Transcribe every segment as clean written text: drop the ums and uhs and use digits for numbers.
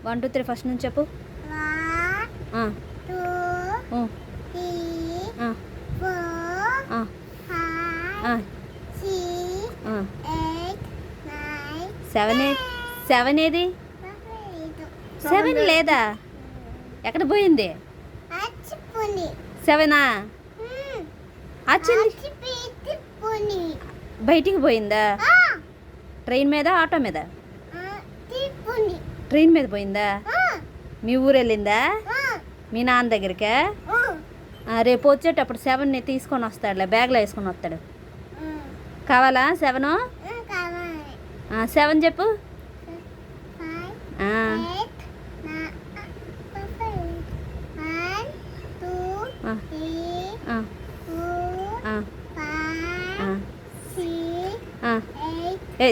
1 2 3 first నుంచి చెప్పు. 1 2 3 4 5 6 8 9 7 ఏది? 7 లేదా? ఎక్కడ పోయింది? 7ఆ? బయటికి పోయిందా? ట్రైన్ మీద ఆటో మీద? ట్రైన్ మీద పోయిందా? మీ ఊరు వెళ్ళిందా? మీ నాన్న దగ్గరికా? రేపు వచ్చేటప్పుడు 7ని తీసుకొని వస్తాడులే, బ్యాగ్లో వేసుకొని వస్తాడు. కావాలా 7? 7 చెప్పు.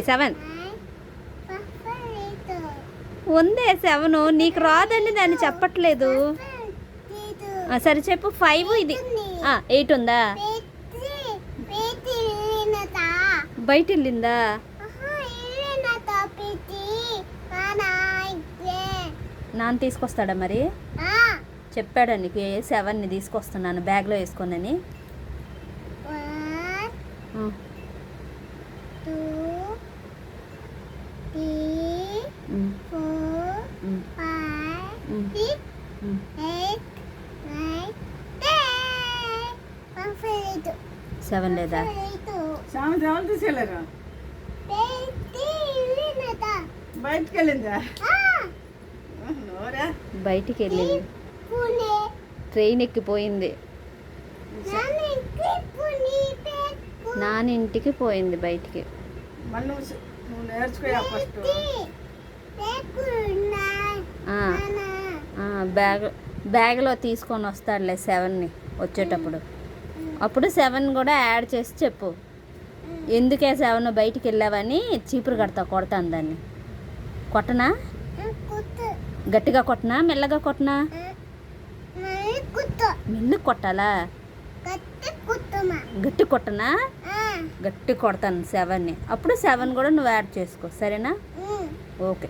7 ఉందే 7. నీకు రాదండి, దాన్ని చెప్పట్లేదు. సరే చెప్పు. 5 ఇది. 8 ఉందా? బయట వెళ్ళిందా? నాన్న తీసుకొస్తాడా మరి? చెప్పాడా నీకు 7ని తీసుకొస్తున్నాను బ్యాగ్లో వేసుకొనని? 1 2 3 4 5 6 8 9 10. 7 లేదా? బయటికి వెళ్ళిందా? బయటికి వెళ్ళింది. ట్రైన్ ఎక్కిపోయింది. నాన్న ఇంటికి పోయింది బయటికి. బ్యాగ్లో తీసుకొని వస్తాడులే 7ని వచ్చేటప్పుడు. అప్పుడు 7 కూడా యాడ్ చేసి చెప్పు. ఎందుకే 7 బయటికి వెళ్ళావని చీపురు కొడతాను దాన్ని. కొట్టనా? గట్టిగా కొట్టనా మెల్లగా కొట్టనా? మెల్లు కొట్టాలా? గట్టి కొట్టనా? గట్టి కొడతాను 7ని. అప్పుడు 7 కూడా నువ్వు యాడ్ చేసుకో, సరేనా? ఓకే.